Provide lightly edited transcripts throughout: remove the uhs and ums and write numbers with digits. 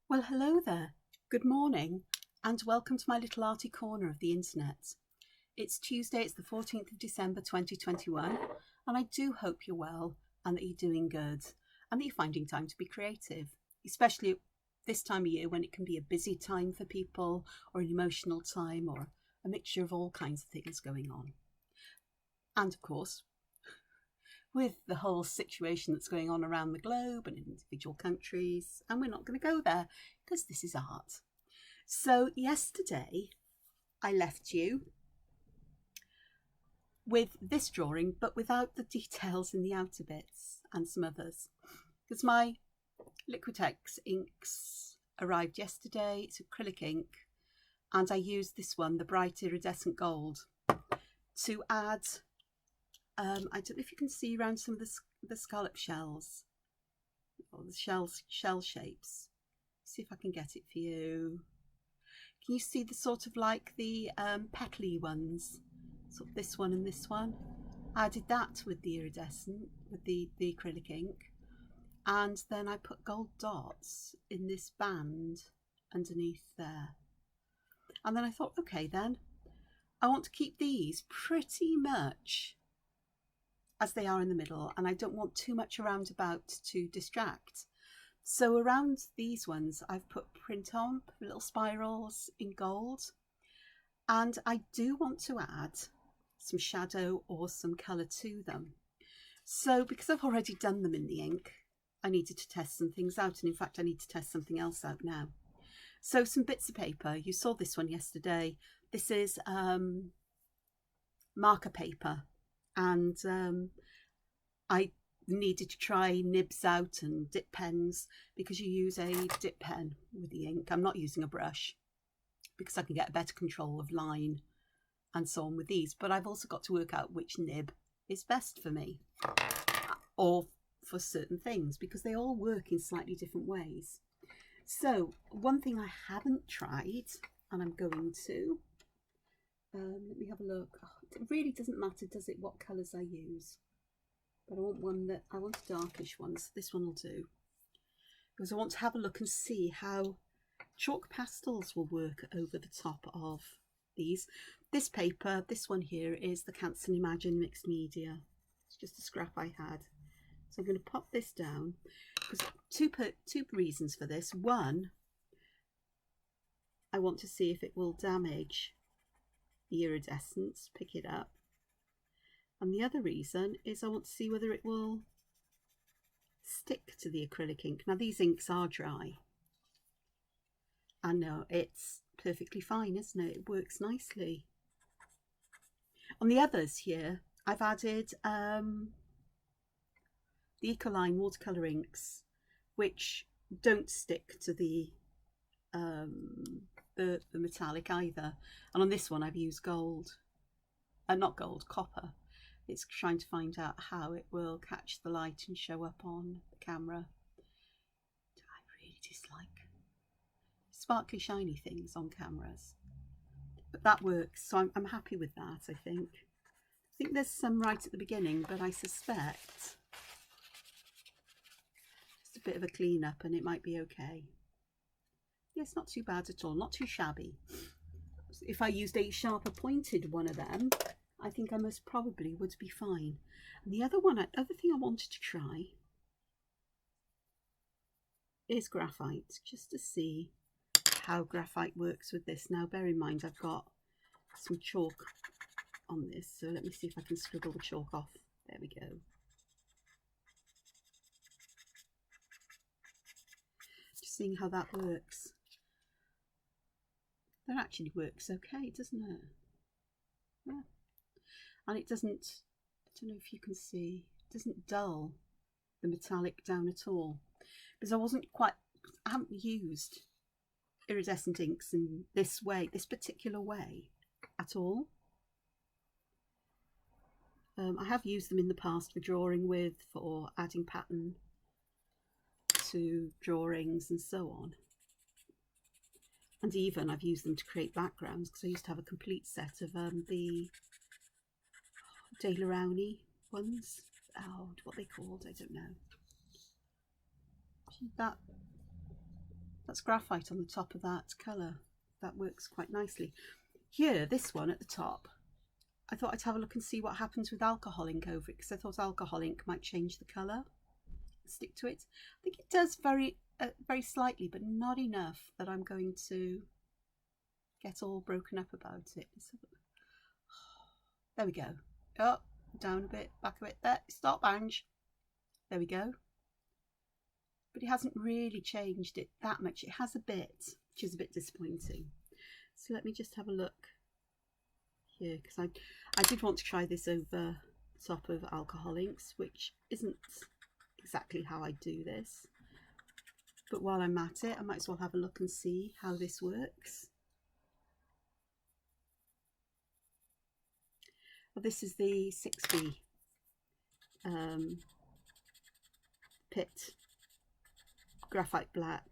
Well, hello there. Good morning, and welcome to my little arty corner of the internet. It's Tuesday, it's the 14th of December 2021, and I do hope you're well and that you're doing good and that you're finding time to be creative, especially at this time of year when it can be a busy time for people or an emotional time or a mixture of all kinds of things going on. And of course, with the whole situation that's going on around the globe and in individual countries, and we're not going to go there because this is art. So yesterday I left you with this drawing, but without the details in the outer bits and some others, because my Liquitex inks arrived yesterday. It's acrylic ink, and I used this one, the bright iridescent gold, to add I don't know if you can see around some of the scallop shells or the shell shapes. See if I can get it for you. Can you see the sort of like the petally ones? Sort of this one and this one. I did that with the iridescent, with the acrylic ink, and then I put gold dots in this band underneath there. And then I thought, okay, then I want to keep these pretty much as they are in the middle, and I don't want too much around about to distract. So around these ones I've put print on, little spirals in gold, and I do want to add some shadow or some colour to them. So because I've already done them in the ink, I needed to test some things out, and in fact I need to test something else out now. So some bits of paper, you saw this one yesterday. This is marker paper, and I needed to try nibs out and dip pens, because you use a dip pen with the ink. I'm not using a brush because I can get a better control of line and so on with these, but I've also got to work out which nib is best for me or for certain things, because they all work in slightly different ways. So one thing I haven't tried, and I'm going to, let me have a look. Oh, it really doesn't matter, does it, what colours I use? But I want a darkish one, so this one will do. Because I want to have a look and see how chalk pastels will work over the top of these. This paper, this one here, is the Canson Imagine Mixed Media. It's just a scrap I had. So I'm going to pop this down, because two reasons for this. One, I want to see if it will damage the iridescence, pick it up. And the other reason is I want to see whether it will stick to the acrylic ink. Now these inks are dry. I know, it's perfectly fine, isn't it? It works nicely. On the others here, I've added the Ecoline watercolour inks, which don't stick to the metallic either. And on this one I've used gold, not gold, copper. It's trying to find out how it will catch the light and show up on the camera. I really dislike sparkly shiny things on cameras, but that works, so I'm happy with that. I think there's some right at the beginning, but I suspect just a bit of a clean up and it might be okay. Yeah, it's not too bad at all, not too shabby. If I used a sharper pointed one of them, I think I most probably would be fine. And the other thing I wanted to try is graphite, just to see how graphite works with this. Now bear in mind I've got some chalk on this, so let me see if I can scribble the chalk off. There we go. Just seeing how that works. That actually works okay, doesn't it? Yeah. And it doesn't, I don't know if you can see, it doesn't dull the metallic down at all, because I haven't used iridescent inks in this way, this particular way at all. I have used them in the past for drawing with, for adding pattern to drawings and so on. And even I've used them to create backgrounds, because I used to have a complete set of the De La Rowney ones. Oh, what they called, I don't know. That That's graphite on the top of that colour. That works quite nicely. Here, this one at the top, I thought I'd have a look and see what happens with alcohol ink over it, because I thought alcohol ink might change the colour, stick to it. I think it does very slightly, but not enough that I'm going to get all broken up about it. There we go. Up, down a bit, back a bit. There, stop, Ange. There we go. But it hasn't really changed it that much. It has a bit, which is a bit disappointing. So let me just have a look here, because I did want to try this over top of alcohol inks, which isn't exactly how I do this. But while I'm at it, I might as well have a look and see how this works. Well, this is the 6B Pit graphite black,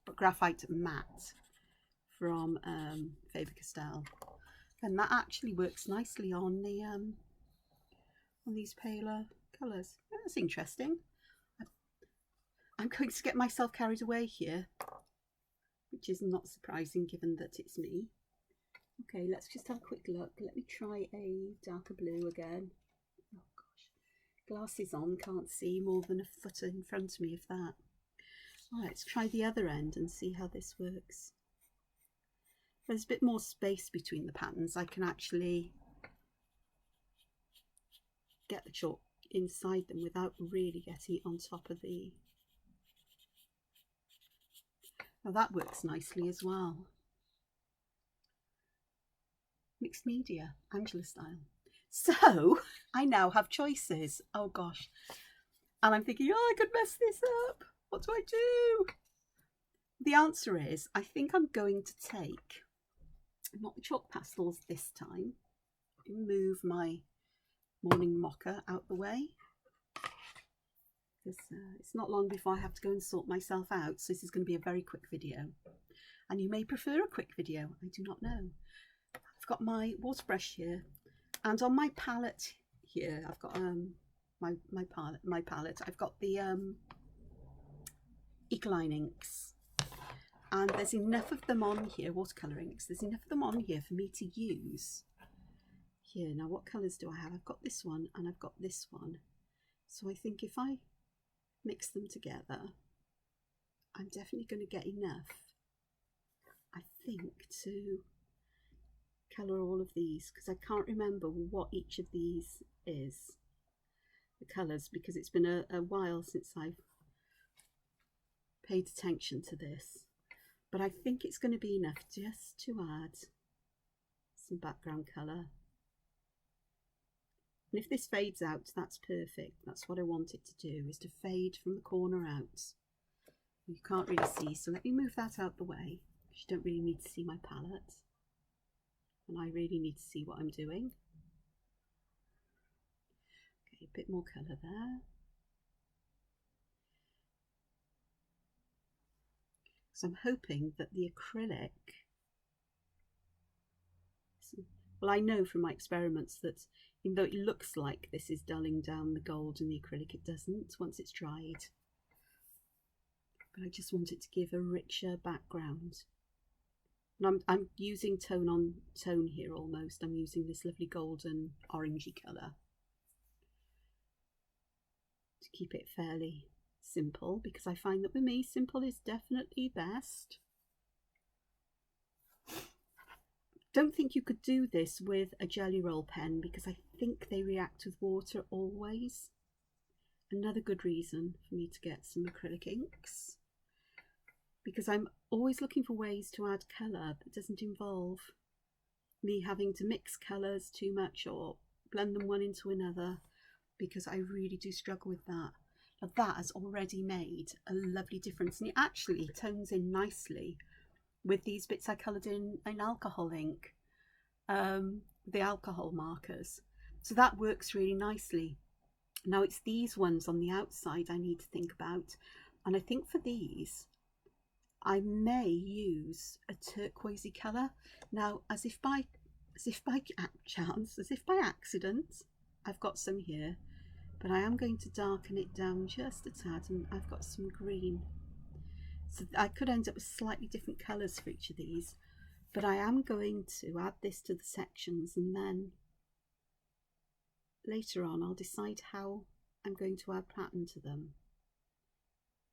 but graphite matte from Faber-Castell, and that actually works nicely on the on these paler colours. That's interesting. I'm going to get myself carried away here, which is not surprising given that it's me. Okay, let's just have a quick look. Let me try a darker blue again. Oh gosh, glasses on, can't see more than a foot in front of me of that. All right, let's try the other end and see how this works. There's a bit more space between the patterns. I can actually get the chalk inside them without really getting it on top of the... Now that works nicely as well. Mixed media, Angela style. So I now have choices. Oh gosh. And I'm thinking, oh, I could mess this up. What do I do? The answer is, I think I'm going to take, not the chalk pastels this time, move my morning mocha out the way, because it's not long before I have to go and sort myself out, so this is going to be a very quick video, and you may prefer a quick video, I do not know. I've got my water brush here, and on my palette here I've got my palette I've got the Ecoline inks, and there's enough of them on here, watercolour inks, there's enough of them on here for me to use here. Now what colours do I have? I've got this one and I've got this one, so I think if I mix them together I'm definitely going to get enough, I think, to colour all of these, because I can't remember what each of these is, the colours, because it's been a while since I've paid attention to this, but I think it's going to be enough just to add some background colour. And if this fades out, that's perfect. That's what I want it to do, is to fade from the corner out. You can't really see, so let me move that out the way, because you don't really need to see my palette, and I really need to see what I'm doing. Okay, a bit more colour there. So I'm hoping that the acrylic, well, I know from my experiments that even though it looks like this is dulling down the gold in the acrylic, it doesn't once it's dried. But I just want it to give a richer background. And I'm using tone on tone here almost. I'm using this lovely golden orangey colour to keep it fairly simple, because I find that with me, simple is definitely best. Don't think you could do this with a jelly roll pen, because I think they react with water always. Another good reason for me to get some acrylic inks, because I'm always looking for ways to add colour that doesn't involve me having to mix colours too much or blend them one into another, because I really do struggle with that. Now that has already made a lovely difference, and it actually tones in nicely with these bits I coloured in alcohol ink, the alcohol markers. So that works really nicely. Now it's these ones on the outside I need to think about, and I think for these I may use a turquoisey colour. Now as if by chance, as if by accident, I've got some here, but I am going to darken it down just a tad, and I've got some green. So I could end up with slightly different colours for each of these, but I am going to add this to the sections, and then later on I'll decide how I'm going to add pattern to them,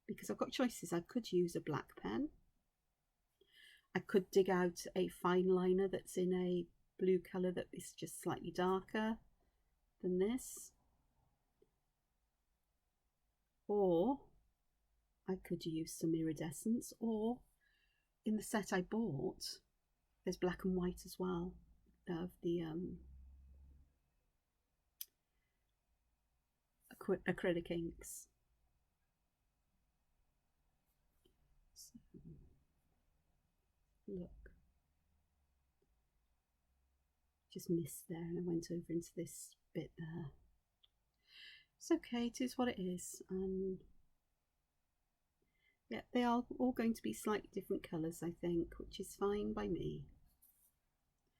because I've got choices. I could use a black pen, I could dig out a fine liner that's in a blue colour that is just slightly darker than this, or I could use some iridescence, or in the set I bought there's black and white as well of the acrylic inks. So, look, just missed there and I went over into this bit there. It's okay, it is what it is. And yeah, they are all going to be slightly different colours, I think, which is fine by me.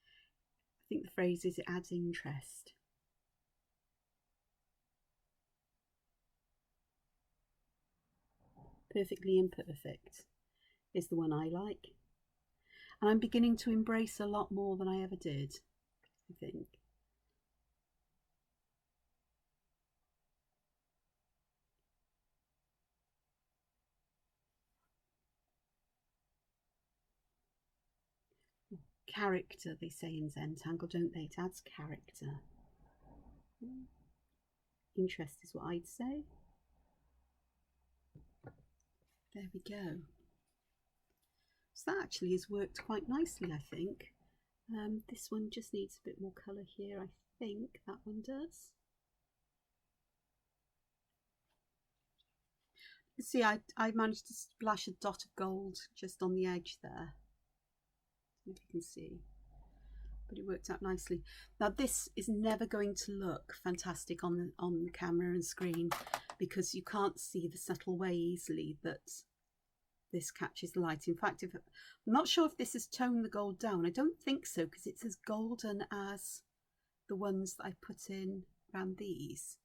I think the phrase is it adds interest. Perfectly Imperfect is the one I like. And I'm beginning to embrace a lot more than I ever did, I think. Character, they say in Zentangle, don't they? It adds character. Interest is what I'd say. There we go. So that actually has worked quite nicely, I think. This one just needs a bit more colour here, I think. That one does. You see, I managed to splash a dot of gold just on the edge there. If you can see, but it worked out nicely. Now this is never going to look fantastic on the camera and screen, because you can't see the subtle way easily that this catches the light. In fact, I'm not sure if this has toned the gold down. I don't think so, because it's as golden as the ones that I put in around these,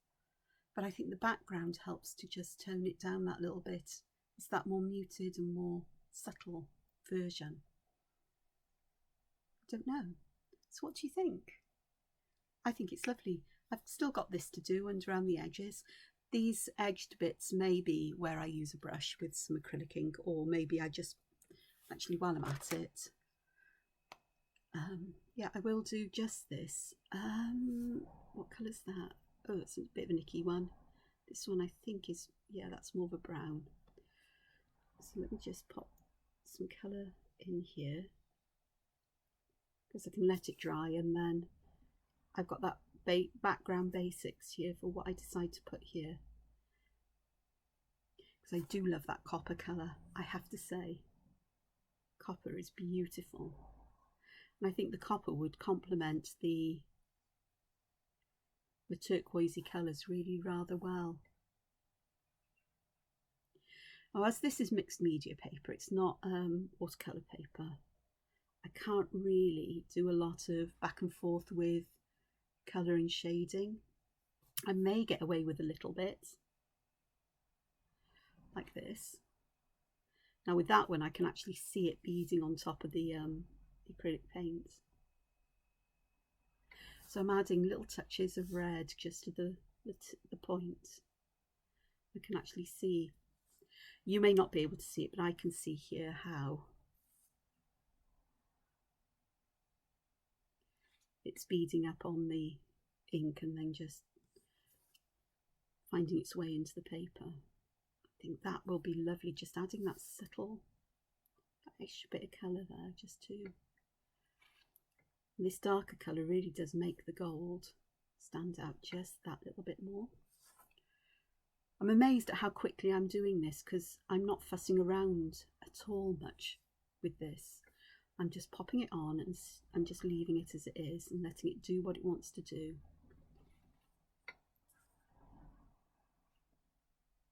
but I think the background helps to just tone it down that little bit. It's that more muted and more subtle version. Don't know. So what do you think? I think it's lovely. I've still got this to do and around the edges. These edged bits may be where I use a brush with some acrylic ink, or maybe I just actually, while I'm at it, yeah, I will do just this. What colour's that? Oh, it's a bit of a nicky one. This one I think is, yeah, that's more of a brown. So let me just pop some colour in here, because I can let it dry, and then I've got that background basics here for what I decide to put here, because I do love that copper colour, I have to say. Copper is beautiful, and I think the copper would complement the turquoisey colours really rather well. Now, as this is mixed media paper, it's not watercolour paper, I can't really do a lot of back and forth with colour and shading. I may get away with a little bit, like this. Now with that one, I can actually see it beading on top of the acrylic paint. So I'm adding little touches of red just to the point. I can actually see. You may not be able to see it, but I can see here how it's beading up on the ink and then just finding its way into the paper. I think that will be lovely, just adding that subtle, that extra bit of colour there, just to, and this darker colour really does make the gold stand out just that little bit more. I'm amazed at how quickly I'm doing this, because I'm not fussing around at all much with this. I'm just popping it on and I'm just leaving it as it is and letting it do what it wants to do.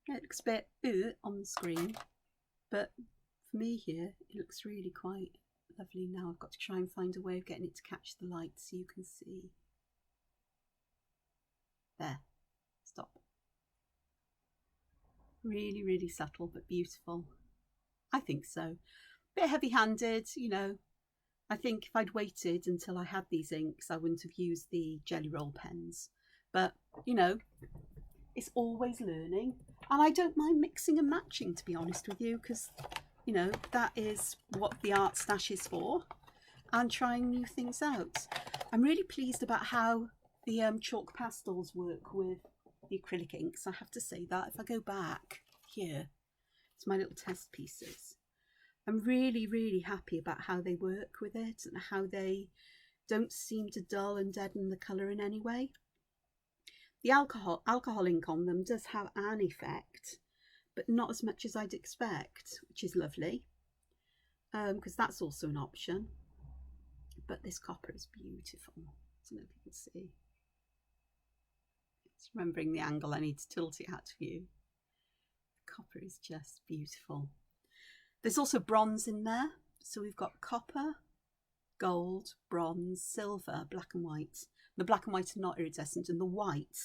It looks a bit on the screen, but for me here it looks really quite lovely. Now I've got to try and find a way of getting it to catch the light so you can see. There, stop. Really, really subtle but beautiful. I think so. Bit heavy-handed, you know. I think if I'd waited until I had these inks, I wouldn't have used the Jelly Roll pens. But, you know, it's always learning. And I don't mind mixing and matching, to be honest with you, because, you know, that is what the art stash is for, and trying new things out. I'm really pleased about how the chalk pastels work with the acrylic inks. I have to say that. If I go back here to my little test pieces, I'm really, really happy about how they work with it and how they don't seem to dull and deaden the colour in any way. The alcohol ink on them does have an effect, but not as much as I'd expect, which is lovely, because that's also an option. But this copper is beautiful. I don't know if you can see. It's remembering the angle, I need to tilt it out for you. The copper is just beautiful. There's also bronze in there. So we've got copper, gold, bronze, silver, black and white. The black and white are not iridescent, and the white,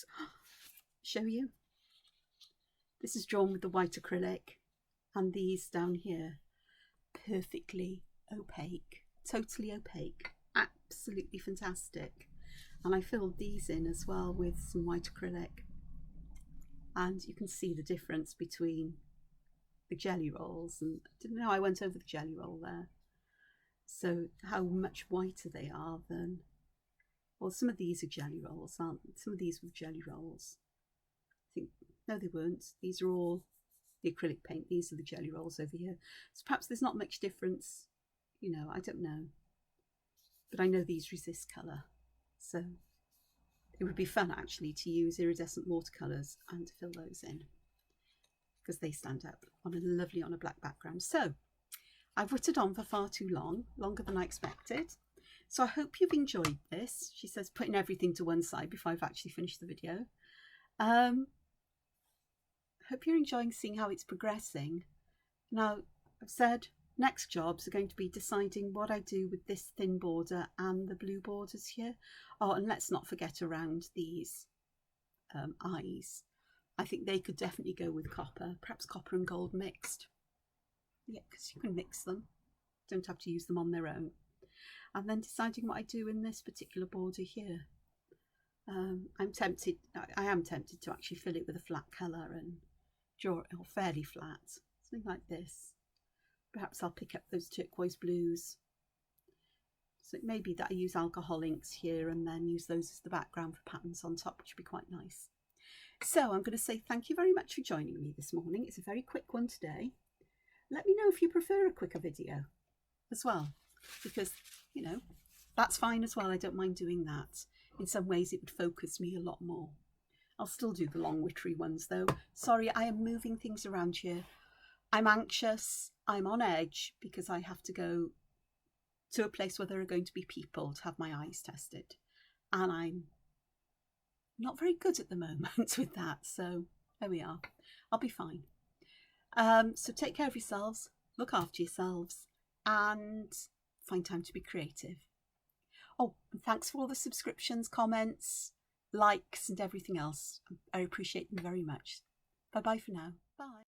show you. This is drawn with the white acrylic, and these down here, perfectly opaque, totally opaque, absolutely fantastic. And I filled these in as well with some white acrylic, and you can see the difference between the jelly rolls, and I didn't know I went over the jelly roll there. So how much whiter they are than, well, some of these are jelly rolls, aren't some of these were jelly rolls? I think, no they weren't, these are all the acrylic paint, these are the jelly rolls over here. So perhaps there's not much difference, you know, I don't know. But I know these resist colour, so it would be fun actually to use iridescent watercolours and to fill those in, because they stand out lovely on a black background. So I've whittled on for far too long, longer than I expected. So I hope you've enjoyed this. She says putting everything to one side before I've actually finished the video. I hope you're enjoying seeing how it's progressing. Now, I've said next jobs are going to be deciding what I do with this thin border and the blue borders here. Oh, and let's not forget around these eyes. I think they could definitely go with copper, perhaps copper and gold mixed. Yeah, because you can mix them, don't have to use them on their own. And then deciding what I do in this particular border here. I am tempted to actually fill it with a flat colour and draw it fairly flat, something like this. Perhaps I'll pick up those turquoise blues. So it may be that I use alcohol inks here and then use those as the background for patterns on top, which would be quite nice. So I'm going to say thank you very much for joining me this morning. It's a very quick one today. Let me know if you prefer a quicker video as well, because, you know, that's fine as well. I don't mind doing that. In some ways it would focus me a lot more. I'll still do the long witchery ones though. Sorry, I am moving things around here. I'm anxious, I'm on edge because I have to go to a place where there are going to be people to have my eyes tested. And I'm not very good at the moment with that. So there we are. I'll be fine. So take care of yourselves, look after yourselves, and find time to be creative. Oh, and thanks for all the subscriptions, comments, likes, and everything else. I appreciate them very much. Bye-bye for now. Bye.